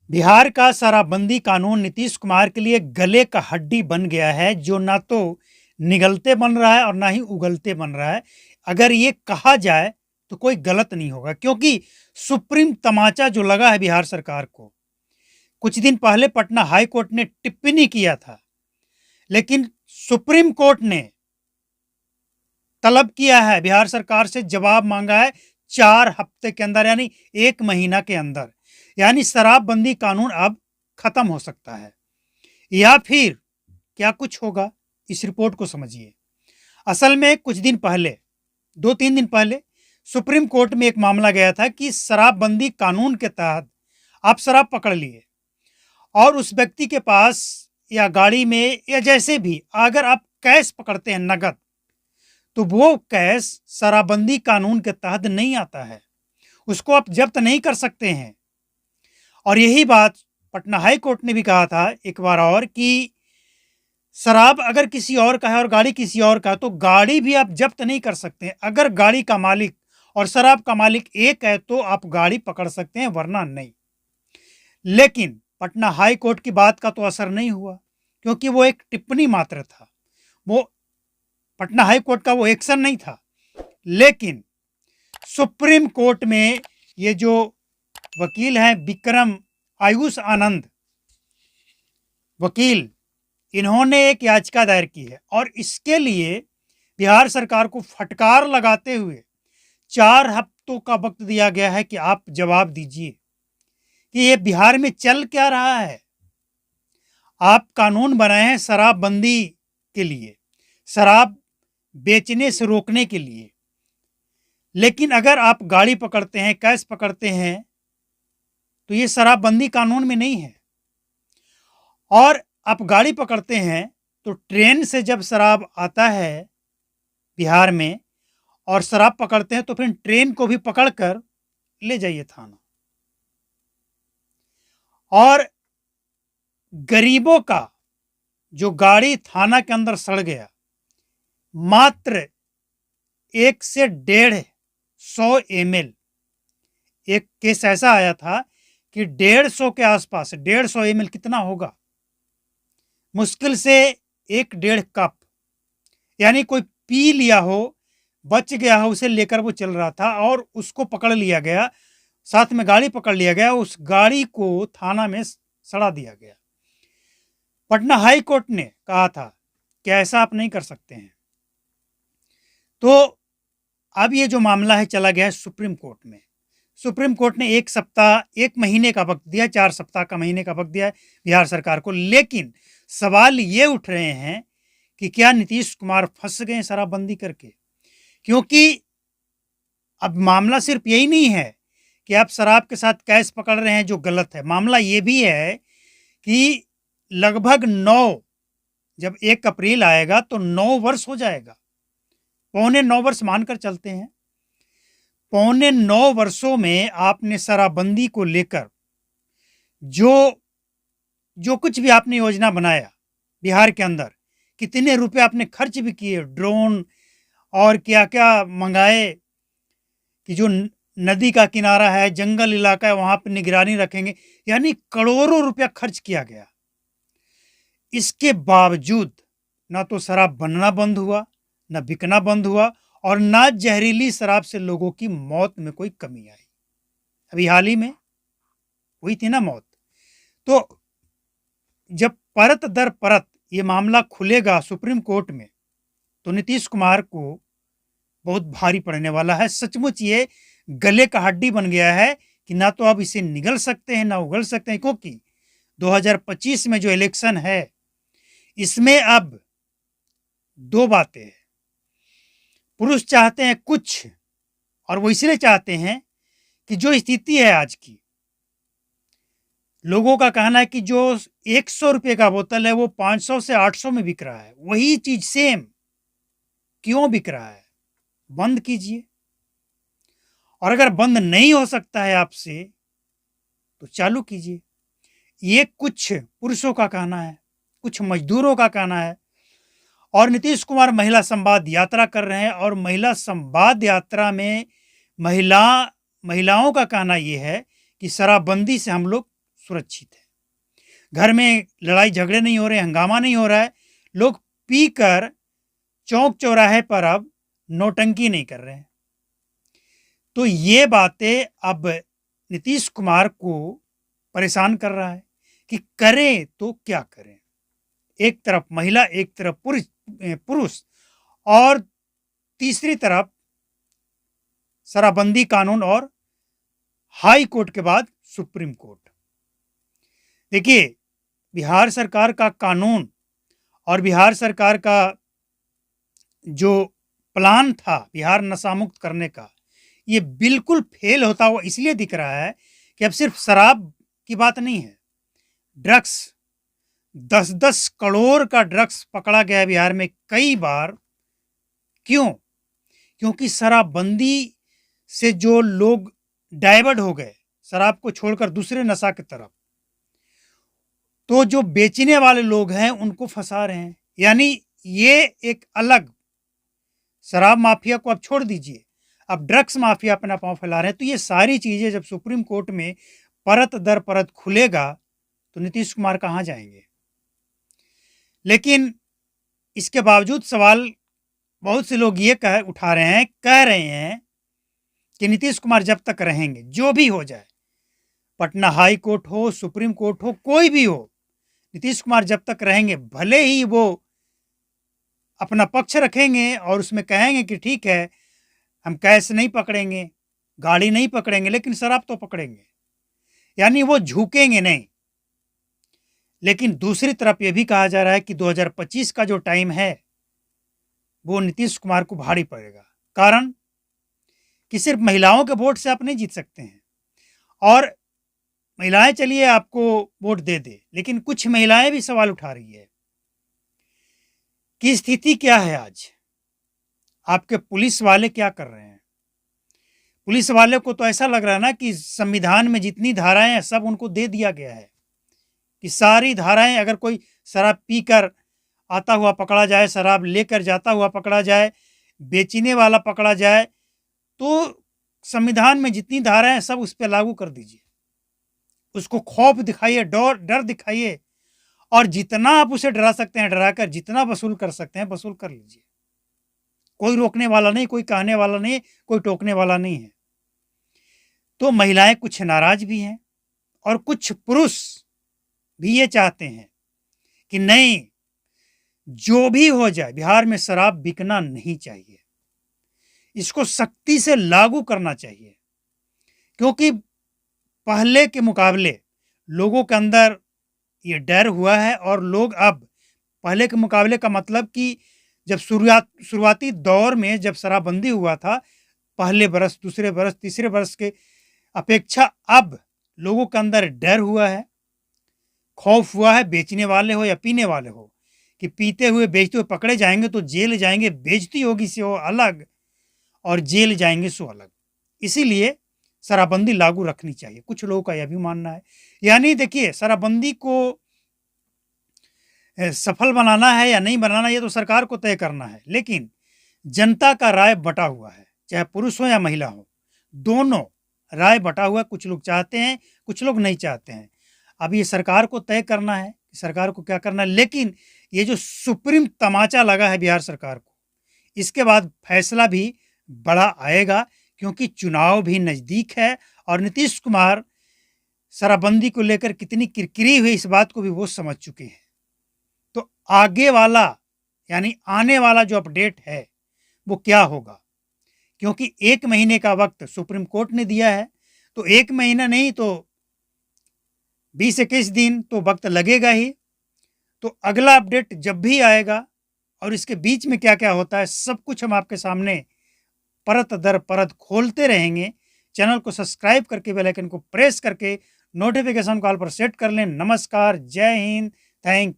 बिहार का शराबबंदी कानून नीतीश कुमार के लिए गले का हड्डी बन गया है, जो ना तो निगलते बन रहा है और ना ही उगलते बन रहा है। अगर ये कहा जाए तो कोई गलत नहीं होगा, क्योंकि सुप्रीम तमाचा जो लगा है बिहार सरकार को, कुछ दिन पहले पटना हाई कोर्ट ने टिप्पणी किया था, लेकिन सुप्रीम कोर्ट ने तलब किया है, बिहार सरकार से जवाब मांगा है 4 हफ्ते के अंदर, यानी 1 महीना के अंदर। यानी शराबबंदी कानून अब खत्म हो सकता है, या फिर क्या कुछ होगा, इस रिपोर्ट को समझिए। असल में कुछ दिन पहले, 2-3 दिन पहले सुप्रीम कोर्ट में एक मामला गया था कि शराबबंदी कानून के तहत आप शराब पकड़ लिए और उस व्यक्ति के पास या गाड़ी में या जैसे भी अगर आप कैश पकड़ते हैं नगद, तो वो कैश शराबबंदी कानून के तहत नहीं आता है, उसको आप जब्त नहीं कर सकते हैं। और यही बात पटना हाई कोर्ट ने भी कहा था एक बार और कि शराब अगर किसी और का है और गाड़ी किसी और का, तो गाड़ी भी आप जब्त नहीं कर सकते हैं। अगर गाड़ी का मालिक और शराब का मालिक एक है तो आप गाड़ी पकड़ सकते हैं, वरना नहीं। लेकिन पटना हाई कोर्ट की बात का तो असर नहीं हुआ, क्योंकि वो एक टिप्पणी मात्र था, वो पटना हाई कोर्ट का वो एक्शन नहीं था। लेकिन सुप्रीम कोर्ट में ये जो वकील हैं विक्रम आयुष आनंद वकील, इन्होंने एक याचिका दायर की है और इसके लिए बिहार सरकार को फटकार लगाते हुए 4 हफ्तों का वक्त दिया गया है कि आप जवाब दीजिए कि ये बिहार में चल क्या रहा है। आप कानून बनाए हैं शराबबंदी के लिए, शराब बेचने से रोकने के लिए, लेकिन अगर आप गाड़ी पकड़ते हैं, कैश पकड़ते हैं, तो ये शराबबंदी कानून में नहीं है। और आप गाड़ी पकड़ते हैं तो ट्रेन से जब शराब आता है बिहार में और शराब पकड़ते हैं, तो फिर ट्रेन को भी पकड़कर ले जाइए थाना। और गरीबों का जो गाड़ी थाना के अंदर सड़ गया, मात्र 1 से 150 ml, एक केस ऐसा आया था कि 150 के आसपास, 150 ml कितना होगा, मुश्किल से 1-1.5 कप, यानी कोई पी लिया हो, बच गया हो, उसे लेकर वो चल रहा था और उसको पकड़ लिया गया, साथ में गाड़ी पकड़ लिया गया, उस गाड़ी को थाना में सड़ा दिया गया। पटना हाई कोर्ट ने कहा था कि ऐसा आप नहीं कर सकते हैं। तो अब ये जो मामला है चला गया है सुप्रीम कोर्ट में। सुप्रीम कोर्ट ने 1 सप्ताह, 1 महीने का वक्त दिया, 4 सप्ताह का महीने का वक्त दिया है बिहार सरकार को। लेकिन सवाल ये उठ रहे हैं कि क्या नीतीश कुमार फंस गए शराबबंदी करके? क्योंकि अब मामला सिर्फ यही नहीं है कि आप शराब के साथ कैश पकड़ रहे हैं, जो गलत है। मामला ये भी है कि लगभग 9, जब 1 अप्रैल आएगा तो 9 वर्ष हो जाएगा, पौने 9 वर्ष मानकर चलते हैं। पौने 9 वर्षों में आपने शराबबंदी को लेकर जो कुछ भी आपने योजना बनाया बिहार के अंदर, कितने रुपए आपने खर्च भी किए, ड्रोन और क्या क्या मंगाए कि जो नदी का किनारा है, जंगल इलाका है, वहां पर निगरानी रखेंगे, यानी करोड़ों रुपया खर्च किया गया। इसके बावजूद ना तो शराब बनना बंद हुआ, ना बिकना बंद हुआ, और ना जहरीली शराब से लोगों की मौत में कोई कमी आई। अभी हाल ही में हुई थी ना मौत। तो जब परत दर परत ये मामला खुलेगा सुप्रीम कोर्ट में, तो नीतीश कुमार को बहुत भारी पड़ने वाला है। सचमुच ये गले का हड्डी बन गया है कि ना तो अब इसे निगल सकते हैं ना उगल सकते हैं, क्योंकि 2025 में जो इलेक्शन है, इसमें अब 2 बातें हैं। पुरुष चाहते हैं कुछ, और वो इसलिए चाहते हैं कि जो स्थिति है आज की, लोगों का कहना है कि जो 100 रुपये का बोतल है वो 500 से 800 में बिक रहा है, वही चीज सेम क्यों बिक रहा है? बंद कीजिए। और अगर बंद नहीं हो सकता है आपसे, तो चालू कीजिए। ये कुछ पुरुषों का कहना है, कुछ मजदूरों का कहना है। और नीतीश कुमार महिला संवाद यात्रा कर रहे हैं, और महिला संवाद यात्रा में महिलाओं का कहना यह है कि शराबबंदी से हम लोग सुरक्षित है। घर में लड़ाई झगड़े नहीं हो रहे, हंगामा नहीं हो रहा है, लोग पीकर चौक चौराहे पर अब नौटंकी नहीं कर रहे हैं। तो ये बातें अब नीतीश कुमार को परेशान कर रहा है कि करें तो क्या करें। एक तरफ महिला, एक तरफ पुरुष और तीसरी तरफ शराबबंदी कानून और हाई कोर्ट के बाद सुप्रीम कोर्ट। देखिए, बिहार सरकार का कानून और बिहार सरकार का जो प्लान था बिहार नशा मुक्त करने का, ये बिल्कुल फेल होता हुआ इसलिए दिख रहा है कि अब सिर्फ शराब की बात नहीं है, ड्रग्स 10-10 करोड़ का ड्रग्स पकड़ा गया बिहार में कई बार। क्यों? क्योंकि शराबबंदी से जो लोग डाइवर्ट हो गए शराब को छोड़कर दूसरे नशा की तरफ, तो जो बेचने वाले लोग हैं उनको फंसा रहे हैं। यानी ये एक अलग, शराब माफिया को अब छोड़ दीजिए, अब ड्रग्स माफिया अपना पांव फैला रहे हैं। तो ये सारी चीजें जब सुप्रीम कोर्ट में परत दर परत खुलेगा तो नीतीश कुमार कहां जाएंगे। लेकिन इसके बावजूद सवाल बहुत से लोग ये कह रहे हैं कि नीतीश कुमार जब तक रहेंगे, जो भी हो जाए, पटना हाई कोर्ट हो, सुप्रीम कोर्ट हो, कोई भी हो, नीतीश कुमार जब तक रहेंगे, भले ही वो अपना पक्ष रखेंगे और उसमें कहेंगे कि ठीक है, हम कैश नहीं पकड़ेंगे, गाड़ी नहीं पकड़ेंगे, लेकिन शराब तो पकड़ेंगे। यानी वो झुकेंगे नहीं। लेकिन दूसरी तरफ ये भी कहा जा रहा है कि 2025 का जो टाइम है वो नीतीश कुमार को भारी पड़ेगा। कारण कि सिर्फ महिलाओं के वोट से आप नहीं जीत सकते हैं। और महिलाएं चलिए आपको वोट दे दे, लेकिन कुछ महिलाएं भी सवाल उठा रही है कि स्थिति क्या है आज, आपके पुलिस वाले क्या कर रहे हैं। पुलिस वाले को तो ऐसा लग रहा है ना कि संविधान में जितनी धाराएं हैं सब उनको दे दिया गया है कि सारी धाराएं, अगर कोई शराब पीकर आता हुआ पकड़ा जाए, शराब लेकर जाता हुआ पकड़ा जाए, बेचने वाला पकड़ा जाए, तो संविधान में जितनी धाराएं हैं सब उस पर लागू कर दीजिए। उसको खौफ दिखाइए, डर दिखाइए, और जितना आप उसे डरा सकते हैं डराकर, जितना वसूल कर सकते हैं वसूल कर लीजिए। कोई रोकने वाला नहीं, कोई कहने वाला नहीं, कोई टोकने वाला नहीं है। तो महिलाएं कुछ नाराज भी हैं और कुछ पुरुष भी ये चाहते हैं कि नहीं, जो भी हो जाए बिहार में शराब बिकना नहीं चाहिए, इसको सख्ती से लागू करना चाहिए। क्योंकि पहले के मुकाबले लोगों के अंदर ये डर हुआ है और लोग अब, पहले के मुकाबले का मतलब कि जब शुरुआती दौर में जब शराबबंदी हुआ था, पहले बरस, दूसरे बरस, तीसरे बरस के अपेक्षा अब लोगों के अंदर डर हुआ है, खौफ हुआ है, बेचने वाले हो या पीने वाले हो, कि पीते हुए बेचते हुए पकड़े जाएंगे तो जेल जाएंगे, बेइज्जती होगी सो अलग और जेल जाएंगे सो अलग। इसीलिए शराबबंदी लागू रखनी चाहिए, कुछ लोगों का यह भी मानना है। यानी देखिए, शराबबंदी को सफल बनाना है या नहीं बनाना, ये तो सरकार को तय करना है, लेकिन जनता का राय बटा हुआ है, चाहे पुरुष हो या महिला हो, दोनों राय बटा हुआ। कुछ लोग चाहते हैं, कुछ लोग नहीं चाहते हैं। अब ये सरकार को तय करना है, सरकार को क्या करना है। लेकिन ये जो सुप्रीम तमाचा लगा है बिहार सरकार को, इसके बाद फैसला भी बड़ा आएगा, क्योंकि चुनाव भी नजदीक है और नीतीश कुमार शराबबंदी को लेकर कितनी किरकिरी हुई इस बात को भी वो समझ चुके हैं। तो आगे वाला, यानी आने वाला जो अपडेट है वो क्या होगा, क्योंकि 1 महीने का वक्त सुप्रीम कोर्ट ने दिया है, तो 1 महीना नहीं तो 20-21 दिन तो वक्त लगेगा ही। तो अगला अपडेट जब भी आएगा और इसके बीच में क्या क्या होता है, सब कुछ हम आपके सामने परत दर परत खोलते रहेंगे। चैनल को सब्सक्राइब करके बेल आइकन को प्रेस करके नोटिफिकेशन कॉल पर सेट कर लें। नमस्कार, जय हिंद, थैंक यू।